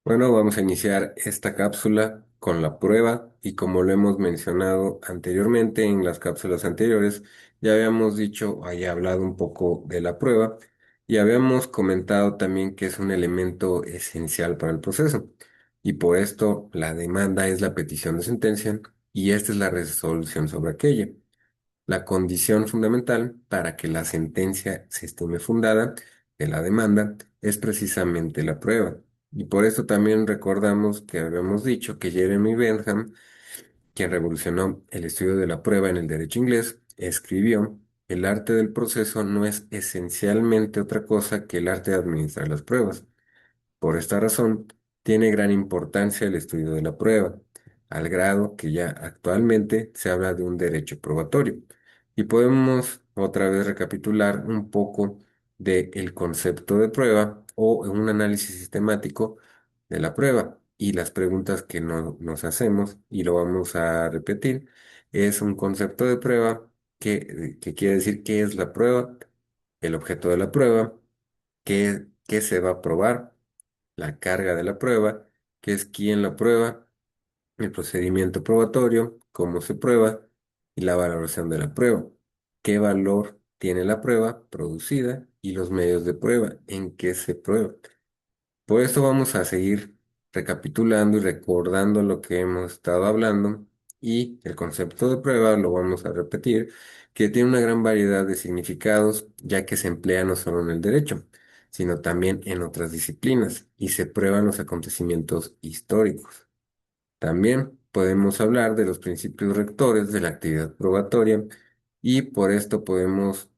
Bueno, vamos a iniciar esta cápsula con la prueba y como lo hemos mencionado anteriormente en las cápsulas anteriores, ya habíamos dicho, había hablado un poco de la prueba y habíamos comentado también que es un elemento esencial para el proceso y por esto la demanda es la petición de sentencia y esta es la resolución sobre aquella. La condición fundamental para que la sentencia se estime fundada de la demanda es precisamente la prueba. Y por eso también recordamos que habíamos dicho que Jeremy Bentham, quien revolucionó el estudio de la prueba en el derecho inglés, escribió: el arte del proceso no es esencialmente otra cosa que el arte de administrar las pruebas. Por esta razón, tiene gran importancia el estudio de la prueba, al grado que ya actualmente se habla de un derecho probatorio. Y podemos otra vez recapitular un poco del concepto de prueba o un análisis sistemático de la prueba y las preguntas que nos hacemos, y lo vamos a repetir. Es un concepto de prueba que quiere decir qué es la prueba, el objeto de la prueba, qué se va a probar, la carga de la prueba, que es quién la prueba, el procedimiento probatorio, cómo se prueba y la valoración de la prueba, qué valor tiene la prueba producida y los medios de prueba, en qué se prueba. Por esto vamos a seguir recapitulando y recordando lo que hemos estado hablando y el concepto de prueba lo vamos a repetir, que tiene una gran variedad de significados, ya que se emplea no solo en el derecho, sino también en otras disciplinas y se prueban los acontecimientos históricos. También podemos hablar de los principios rectores de la actividad probatoria y por esto podemos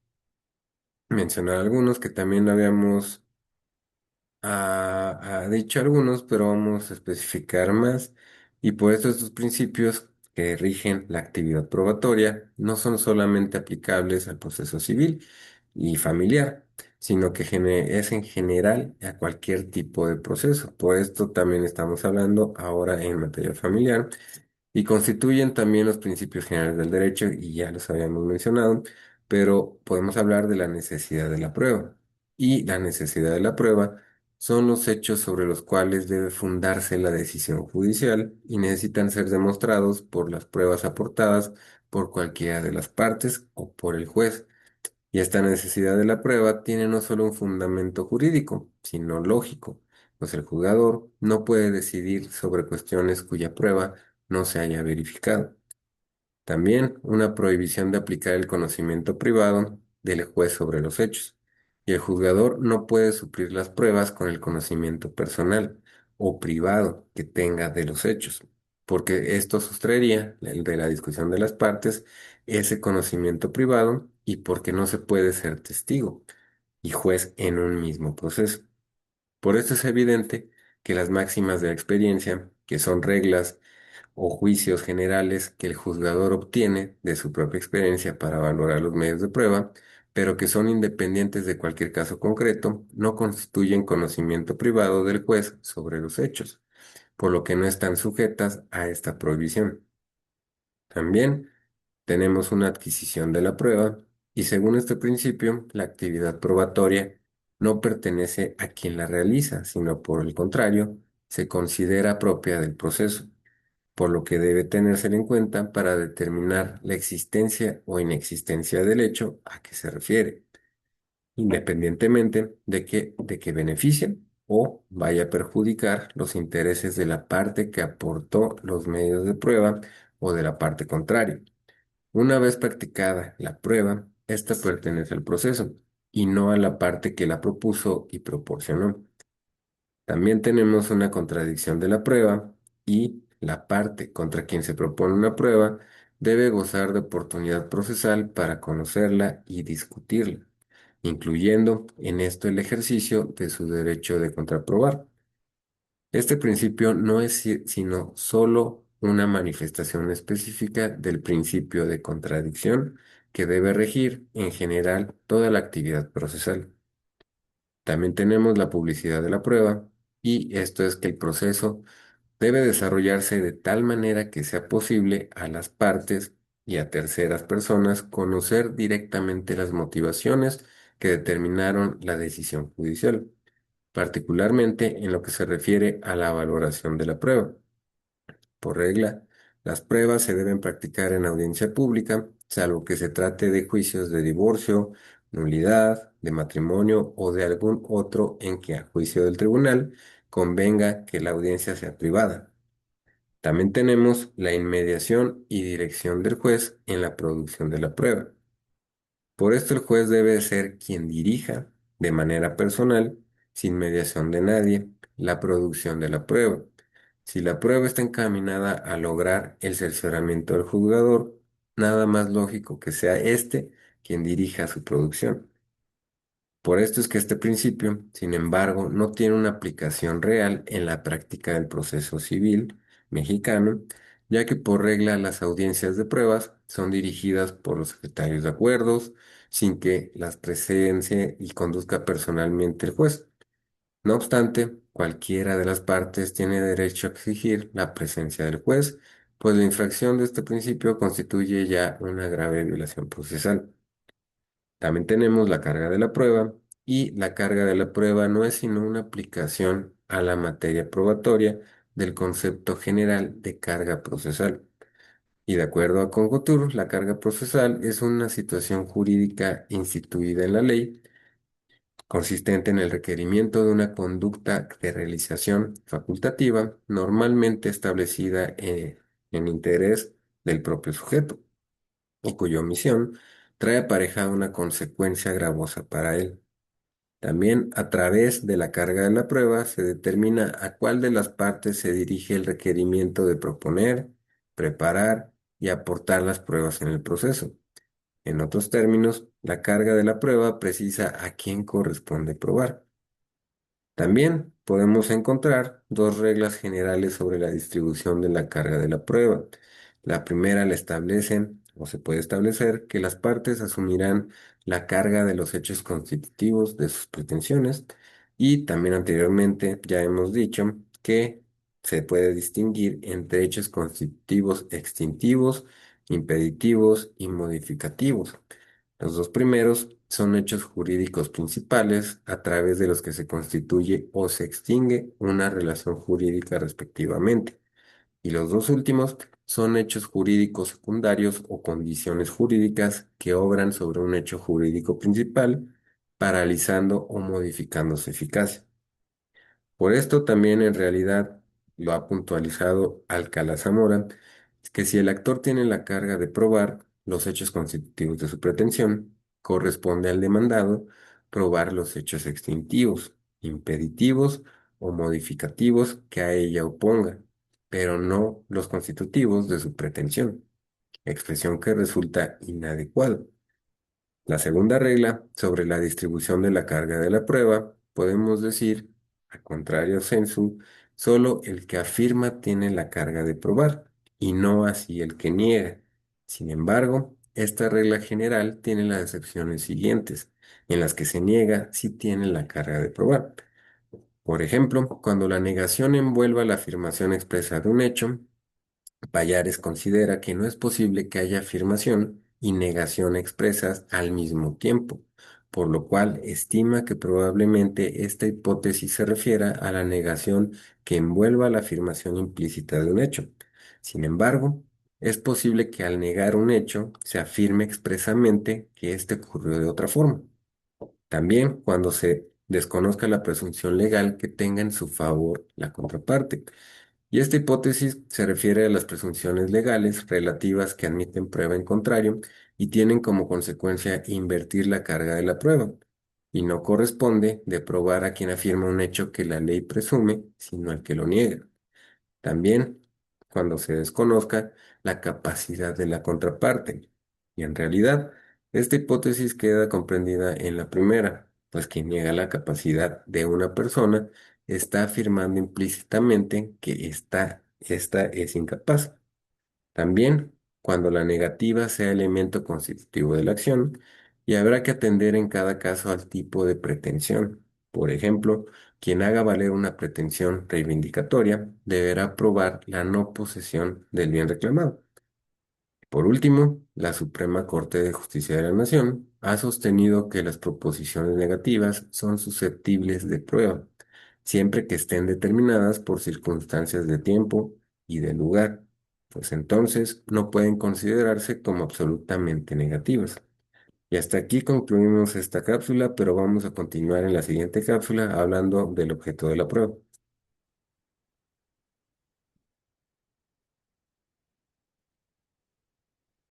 mencionar algunos que también habíamos ha dicho algunos, pero vamos a especificar más. Y por eso estos principios que rigen la actividad probatoria no son solamente aplicables al proceso civil y familiar, sino que es en general a cualquier tipo de proceso. Por esto también estamos hablando ahora en materia familiar y constituyen también los principios generales del derecho, y ya los habíamos mencionado, pero podemos hablar de la necesidad de la prueba. Y la necesidad de la prueba son los hechos sobre los cuales debe fundarse la decisión judicial y necesitan ser demostrados por las pruebas aportadas por cualquiera de las partes o por el juez. Y esta necesidad de la prueba tiene no solo un fundamento jurídico, sino lógico, pues el juzgador no puede decidir sobre cuestiones cuya prueba no se haya verificado. También una prohibición de aplicar el conocimiento privado del juez sobre los hechos. Y el juzgador no puede suplir las pruebas con el conocimiento personal o privado que tenga de los hechos, porque esto sustraería el de la discusión de las partes ese conocimiento privado y porque no se puede ser testigo y juez en un mismo proceso. Por esto es evidente que las máximas de la experiencia, que son reglas o juicios generales que el juzgador obtiene de su propia experiencia para valorar los medios de prueba, pero que son independientes de cualquier caso concreto, no constituyen conocimiento privado del juez sobre los hechos, por lo que no están sujetas a esta prohibición. También tenemos una adquisición de la prueba y según este principio, la actividad probatoria no pertenece a quien la realiza, sino por el contrario, se considera propia del proceso, por lo que debe tenerse en cuenta para determinar la existencia o inexistencia del hecho a que se refiere, independientemente de que beneficie o vaya a perjudicar los intereses de la parte que aportó los medios de prueba o de la parte contraria. Una vez practicada la prueba, esta pertenece al proceso y no a la parte que la propuso y proporcionó. También tenemos una contradicción de la prueba y la parte contra quien se propone una prueba debe gozar de oportunidad procesal para conocerla y discutirla, incluyendo en esto el ejercicio de su derecho de contraprobar. Este principio no es sino solo una manifestación específica del principio de contradicción que debe regir en general toda la actividad procesal. También tenemos la publicidad de la prueba, y esto es que el proceso debe desarrollarse de tal manera que sea posible a las partes y a terceras personas conocer directamente las motivaciones que determinaron la decisión judicial. particularmente en lo que se refiere a la valoración de la prueba. Por regla, las pruebas se deben practicar en audiencia pública, salvo que se trate de juicios de divorcio, nulidad, de matrimonio o de algún otro en que, a juicio del tribunal, convenga que la audiencia sea privada. También tenemos la inmediación y dirección del juez en la producción de la prueba. Por esto el juez debe ser quien dirija, de manera personal, sin mediación de nadie, la producción de la prueba. Si la prueba está encaminada a lograr el cercioramiento del juzgador, nada más lógico que sea éste quien dirija su producción. Por esto es que este principio, sin embargo, no tiene una aplicación real en la práctica del proceso civil mexicano, ya que por regla las audiencias de pruebas son dirigidas por los secretarios de acuerdos, sin que las presencie y conduzca personalmente el juez. No obstante, cualquiera de las partes tiene derecho a exigir la presencia del juez, pues la infracción de este principio constituye ya una grave violación procesal. También tenemos la carga de la prueba y la carga de la prueba no es sino una aplicación a la materia probatoria del concepto general de carga procesal. Y de acuerdo a Congotur, la carga procesal es una situación jurídica instituida en la ley, consistente en el requerimiento de una conducta de realización facultativa normalmente establecida en interés del propio sujeto y cuya omisión trae aparejada una consecuencia gravosa para él. También a través de la carga de la prueba se determina a cuál de las partes se dirige el requerimiento de proponer, preparar y aportar las pruebas en el proceso. En otros términos, la carga de la prueba precisa a quién corresponde probar. También podemos encontrar dos reglas generales sobre la distribución de la carga de la prueba. La primera la establecen, o se puede establecer, que las partes asumirán la carga de los hechos constitutivos de sus pretensiones, y también anteriormente ya hemos dicho que se puede distinguir entre hechos constitutivos extintivos, impeditivos y modificativos. Los dos primeros son hechos jurídicos principales a través de los que se constituye o se extingue una relación jurídica respectivamente. Y los dos últimos son hechos jurídicos secundarios o condiciones jurídicas que obran sobre un hecho jurídico principal, paralizando o modificando su eficacia. Por esto también en realidad lo ha puntualizado Alcalá Zamora, es que si el actor tiene la carga de probar los hechos constitutivos de su pretensión, corresponde al demandado probar los hechos extintivos, impeditivos o modificativos que a ella oponga, pero no los constitutivos de su pretensión, expresión que resulta inadecuada. La segunda regla sobre la distribución de la carga de la prueba, podemos decir, a contrario sensu, solo el que afirma tiene la carga de probar y no así el que niega. Sin embargo, esta regla general tiene las excepciones siguientes, en las que se niega si tiene la carga de probar. Por ejemplo, cuando la negación envuelva la afirmación expresa de un hecho, Pallares considera que no es posible que haya afirmación y negación expresas al mismo tiempo, por lo cual estima que probablemente esta hipótesis se refiera a la negación que envuelva la afirmación implícita de un hecho. Sin embargo, es posible que al negar un hecho se afirme expresamente que éste ocurrió de otra forma. También cuando se desconozca la presunción legal que tenga en su favor la contraparte. Y esta hipótesis se refiere a las presunciones legales relativas que admiten prueba en contrario y tienen como consecuencia invertir la carga de la prueba, y no corresponde de probar a quien afirma un hecho que la ley presume, sino al que lo niega. También cuando se desconozca la capacidad de la contraparte. Y en realidad, esta hipótesis queda comprendida en la primera, pues quien niega la capacidad de una persona está afirmando implícitamente que esta es incapaz. También cuando la negativa sea elemento constitutivo de la acción, y habrá que atender en cada caso al tipo de pretensión. Por ejemplo, quien haga valer una pretensión reivindicatoria deberá probar la no posesión del bien reclamado. Por último, la Suprema Corte de Justicia de la Nación ha sostenido que las proposiciones negativas son susceptibles de prueba, siempre que estén determinadas por circunstancias de tiempo y de lugar, pues entonces no pueden considerarse como absolutamente negativas. Y hasta aquí concluimos esta cápsula, pero vamos a continuar en la siguiente cápsula hablando del objeto de la prueba.